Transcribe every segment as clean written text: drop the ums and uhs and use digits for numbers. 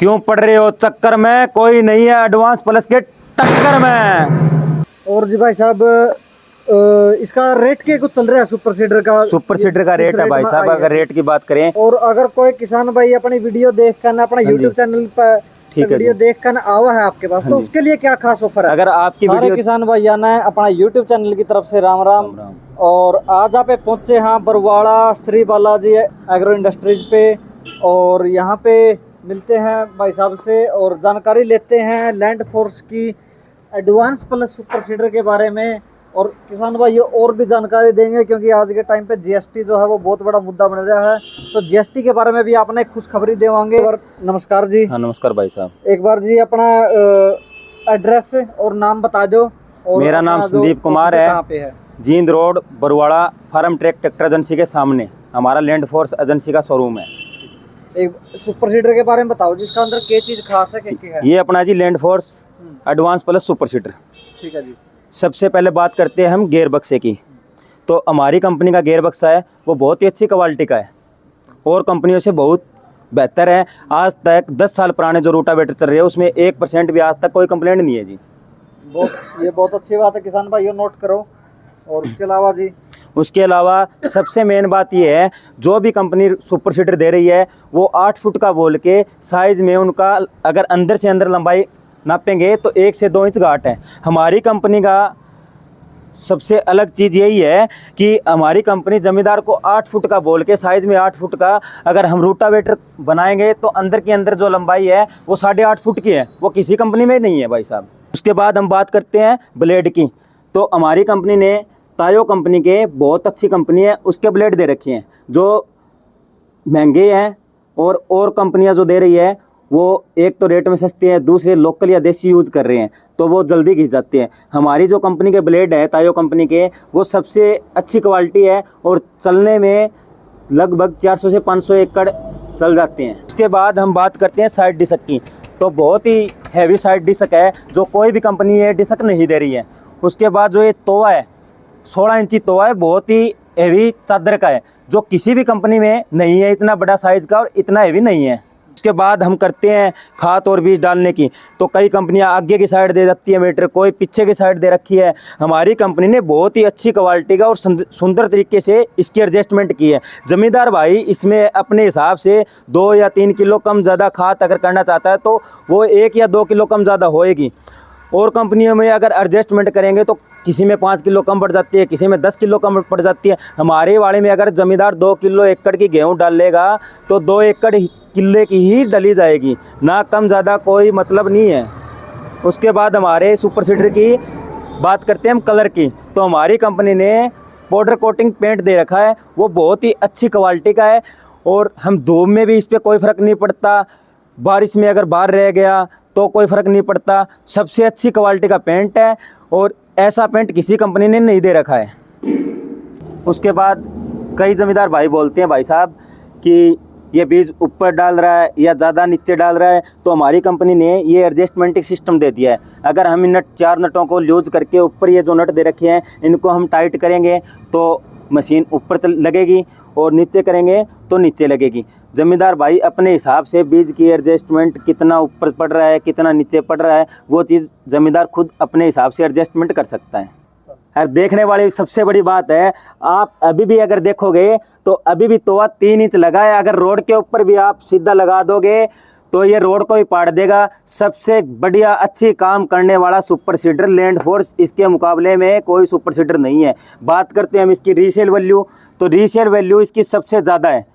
क्यों पड़ रहे हो चक्कर में, कोई नहीं है एडवांस प्लस के टक्कर में। और जी भाई साहब इसका रेट क्या कुछ चल रहा है सुपर सीडर का? सुपर सीडर का रेट है भाई साहब, अगर रेट की बात करें, और अगर कोई किसान भाई अपनी वीडियो देखकर अपना यूट्यूब चैनल पर वीडियो देखकर आवा है आपके पास, तो उसके लिए क्या खास ऑफर है? अगर आपकी सारे वीडियो किसान भाई आना है अपना यूट्यूब चैनल की तरफ से राम राम। और आज आप पहुंचे हाँ बरवाड़ा श्री बालाजी एग्रो इंडस्ट्रीज पे, और यहाँ पे मिलते हैं भाई साहब से और जानकारी लेते हैं लैंड फोर्स की एडवांस प्लस सुपर सीडर के बारे में। और किसान भाई और भी जानकारी देंगे क्योंकि आज के टाइम पे जीएसटी जो है वो बहुत बड़ा मुद्दा बन रहा है, तो जीएसटी के बारे में भी आपने खुशखबरी देवांगे। और नमस्कार जी। हाँ नमस्कार भाई साहब। एक बार जी अपना एड्रेस और नाम बता दो। और मेरा नाम संदीप कुमार है, कहाँ पे है? Jind road Barwara farm track tractor agency के सामने हमारा लैंड फोर्स एजेंसी का शोरूम है। एक सुपर सीडर के बारे में बताओ जिसका अंदर क्या चीज खास है, क्या है? ये अपना जी Land Force advance plus super seeder. ठीक है जी। सबसे पहले बात करते हैं हम गेयर बक्से की। तो हमारी कंपनी का गेयर बक्सा है वो बहुत ही अच्छी क्वालिटी का है और कंपनियों से बहुत बेहतर है। आज तक 10 साल पुराने जो रोटावेटर चल रहे हैं उसमें 1% भी आज तक कोई कंप्लेंट नहीं है जी। ये बहुत अच्छी बात है किसान भाई, नोट करो। और उसके अलावा जी, उसके अलावा सबसे मेन बात ये है, जो भी कंपनी सुपर सीडर दे रही है वो 8 फुट का बोल के साइज़ में उनका अगर अंदर से अंदर लंबाई नापेंगे तो 1 से 2 इंच घाट है। हमारी कंपनी का सबसे अलग चीज़ यही है कि हमारी कंपनी ज़मींदार को 8 फुट का बोल के साइज़ में 8 फुट का अगर हम रोटावेटर बनाएंगे तो अंदर के अंदर जो लंबाई है वो 8.5 फुट की है, वो किसी कंपनी में नहीं है भाई साहब। उसके बाद हम बात करते हैं ब्लेड की। तो हमारी कंपनी ने तायो कंपनी के बहुत अच्छी कंपनी है उसके ब्लेड दे रखे हैं जो महंगे हैं, और कंपनियां जो दे रही है वो एक तो रेट में सस्ती है, दूसरे लोकल या देसी यूज़ कर रहे हैं तो वो जल्दी घिस जाते हैं। हमारी जो कंपनी के ब्लेड है तायो कंपनी के वो सबसे अच्छी क्वालिटी है और चलने में लगभग 400 से 500 एकड़ चल जाते हैं। उसके बाद हम बात करते हैं साइड डिस्क की। तो बहुत ही हैवी साइड डिस्क है जो कोई भी कंपनी ये डिस्क नहीं दे रही है। उसके बाद जो ये तोवा है 16 इंची तोवा है, बहुत ही हैवी चादर का है जो किसी भी कंपनी में नहीं है, इतना बड़ा साइज़ का और इतना हैवी नहीं है। उसके बाद हम करते हैं खाद और बीज डालने की। तो कई कंपनियां आगे की साइड दे देती है मीटर, कोई पीछे की साइड दे रखी है। हमारी कंपनी ने बहुत ही अच्छी क्वालिटी का और सुंदर तरीके से इसकी एडजस्टमेंट की है। ज़मींदार भाई इसमें अपने हिसाब से 2 या 3 किलो कम ज़्यादा खाद अगर करना चाहता है तो वो 1 या 2 किलो कम ज़्यादा होएगी। और कंपनियों में अगर एडजस्टमेंट करेंगे तो किसी में 5 किलो कम पड़ जाती है, किसी में 10 किलो कम पड़ जाती है। हमारे वाले में अगर ज़मींदार 2 किलो एकड़ की गेहूँ डाल लेगा तो 2 एकड़ किले की ही डली जाएगी, ना कम ज़्यादा कोई मतलब नहीं है। उसके बाद हमारे सुपर सीडर की बात करते हैं हम कलर की। तो हमारी कंपनी ने पाउडर कोटिंग पेंट दे रखा है, वो बहुत ही अच्छी क्वालिटी का है और हम धूप में भी इस पर कोई फ़र्क नहीं पड़ता, बारिश में अगर बाहर रह गया तो कोई फ़र्क नहीं पड़ता। सबसे अच्छी क्वालिटी का पेंट है और ऐसा पेंट किसी कंपनी ने नहीं दे रखा है। उसके बाद कई ज़मींदार भाई बोलते हैं भाई साहब कि ये बीज ऊपर डाल रहा है या ज़्यादा नीचे डाल रहा है, तो हमारी कंपनी ने ये एडजस्टमेंट सिस्टम दे दिया है। अगर हम इन 4 नटों को लूज करके ऊपर ये जो नट दे रखे हैं इनको हम टाइट करेंगे तो मशीन ऊपर लगेगी और नीचे करेंगे तो नीचे लगेगी। ज़मींदार भाई अपने हिसाब से बीज की एडजस्टमेंट कितना ऊपर पड़ रहा है कितना नीचे पड़ रहा है वो चीज़ ज़मींदार खुद अपने हिसाब से एडजस्टमेंट कर सकता है। और देखने वाली सबसे बड़ी बात है, आप अभी भी अगर देखोगे तो अभी भी तोवा 3 इंच लगा है। अगर रोड के ऊपर भी आप सीधा लगा दोगे तो ये रोड को ही पाड़ देगा। सबसे बढ़िया अच्छी काम करने वाला सुपर सीडर लैंड फोर्स, इसके मुकाबले में कोई सुपर सीडर नहीं है। बात करते हैं हम इसकी रीसेल वैल्यू, तो रीसेल वैल्यू इसकी सबसे ज़्यादा है।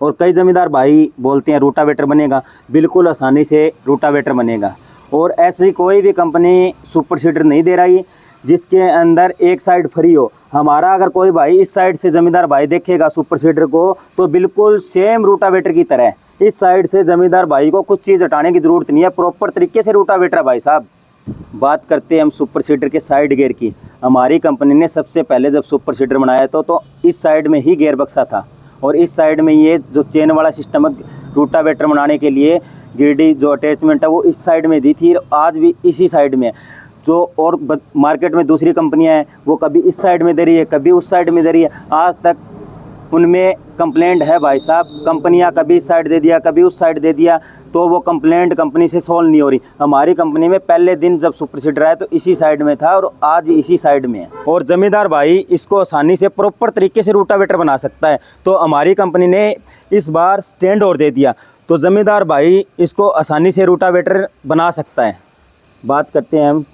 और कई ज़मींदार भाई बोलते हैं रोटावेटर बनेगा, बिल्कुल आसानी से रोटावेटर बनेगा और ऐसी कोई भी कंपनी सुपर सीडर नहीं दे रही जिसके अंदर एक साइड फ्री हो। हमारा अगर कोई भाई इस साइड से ज़मींदार भाई देखेगा सुपर सीडर को तो बिल्कुल सेम रोटावेटर की तरह इस साइड से ज़मींदार भाई को कुछ चीज़ हटाने की ज़रूरत नहीं है, प्रॉपर तरीके से रोटावेटर भाई साहब। बात करते हैं हम सुपर सीडर के साइड गियर की। हमारी कंपनी ने सबसे पहले जब सुपर सीडर बनाया था तो इस साइड में ही गियर बक्सा था और इस साइड में ये जो चेन वाला सिस्टम है रोटावेटर बनाने के लिए गिरडी जो अटैचमेंट है वो इस साइड में दी थी, आज भी इसी साइड में। जो और मार्केट में दूसरी कंपनियां हैं वो कभी इस साइड में दे रही है कभी उस साइड में दे रही है। आज तक उनमें कंप्लेंट है भाई साहब। कंपनियां कभी इस साइड दे दिया, कभी उस साइड दे दिया, तो वो कंप्लेंट कंपनी से सॉल्व नहीं हो रही। हमारी कंपनी में पहले दिन जब सुपर सीडर आया तो इसी साइड में था और आज इसी साइड में है। और ज़मींदार भाई इसको आसानी से प्रॉपर तरीके से रूटावेटर बना सकता है, तो हमारी कंपनी ने इस बार स्टैंड और दे दिया, तो ज़मींदार भाई इसको आसानी से रूटावेटर बना सकता है। बात करते हैं हम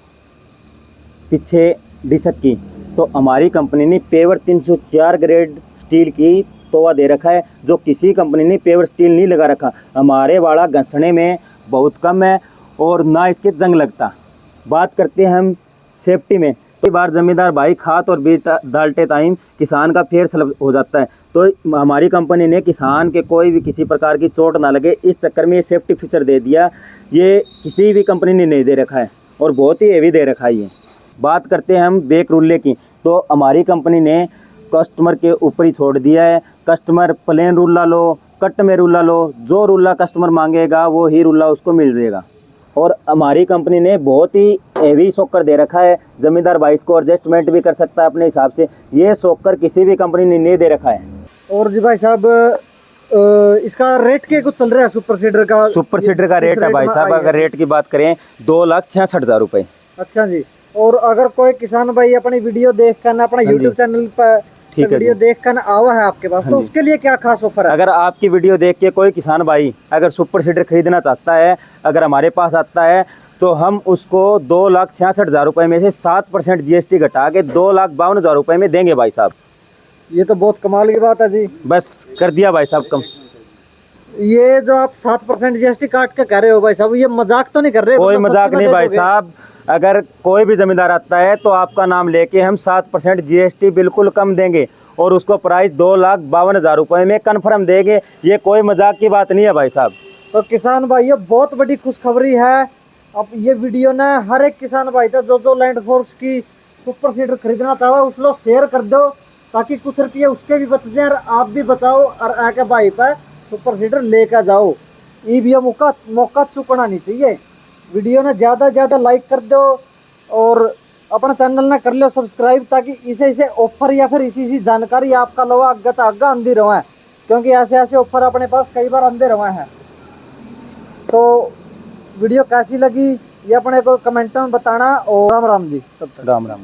पीछे डिस्क की, तो हमारी कंपनी ने पेवर 304 ग्रेड स्टील की तोवा दे रखा है, जो किसी कंपनी ने पेवर स्टील नहीं लगा रखा। हमारे वाला घसने में बहुत कम है और ना इसके जंग लगता। बात करते हैं हम सेफ्टी में, कई बार ज़मींदार भाई खाद और बीज डालते टाइम किसान का फेर स्लिप हो जाता है, तो हमारी कंपनी ने किसान के कोई भी किसी प्रकार की चोट ना लगे इस चक्कर में ये सेफ्टी फीचर दे दिया। ये किसी भी कंपनी ने नहीं दे रखा है और बहुत ही हेवी दे रखा है ये। बात करते हैं हम बैक रूले की, तो हमारी कंपनी ने कस्टमर के ऊपर ही छोड़ दिया है। कस्टमर प्लेन रूला लो, कट में रूला लो, जो रूला कस्टमर मांगेगा वो ही रूला उसको मिल जाएगा। और हमारी कंपनी ने बहुत ही हेवी शॉकर दे रखा है, ज़मींदार भाई इसको एडजस्टमेंट भी कर सकता है अपने हिसाब से। ये शॉकर किसी भी कंपनी ने नहीं दे रखा है। और जी भाई साहब इसका रेट क्या कुछ चल रहा है सुपर सीडर का? सुपर सीडर का रेट है भाई साहब, अगर रेट की बात करें 2,66,000 रुपये। अच्छा जी। और अगर कोई किसान भाई अपनी वीडियो देख कर अपना यूट्यूब चैनल पर ठीक है वीडियो देख कर आवा है आपके पास, तो उसके लिए क्या खास ऑफर है? अगर आपकी वीडियो देख के कोई किसान भाई अगर सुपर सीडर खरीदना चाहता है, अगर हमारे पास आता है, तो हम उसको 2,66,000 रुपये में से 7% GST घटा के 2,52,000 रुपये में देंगे भाई साहब। ये तो बहुत कमाल की बात है जी। बस कर दिया भाई साहब कम। ये जो आप 7% GST काट के कह रहे हो भाई साहब, ये मजाक तो नहीं कर रहे? कोई मतलब मजाक सच्ची में नहीं दे भाई दोगे? साहब, अगर कोई भी ज़मींदार आता है तो आपका नाम लेके हम 7% GST बिल्कुल कम देंगे और उसको प्राइस 2,52,000 रुपये में कन्फर्म देंगे। ये कोई मजाक की बात नहीं है भाई साहब। तो किसान भाई ये बहुत बड़ी खुशखबरी है। अब ये वीडियो ना हर एक किसान भाई था जो लैंड फोर्स की सुपर सीडर खरीदना चाहो उस लोग शेयर कर दो, ताकि कुछ रुपये उसके भी बच जाए और आप भी बचाओ और आके भाई पर सुपर सीडर लेकर जाओ। ये भी मौका चुकना नहीं चाहिए। वीडियो ने ज़्यादा ज़्यादा लाइक कर दो और अपना चैनल ना कर लो सब्सक्राइब, ताकि इसे ऑफर या फिर इसी जानकारी आपका लो आगे आंदी रहे, क्योंकि ऐसे ऑफर अपने पास कई बार आंदे रहे हैं। तो वीडियो कैसी लगी ये अपने को कमेंट में बताना। और राम राम जी। राम राम।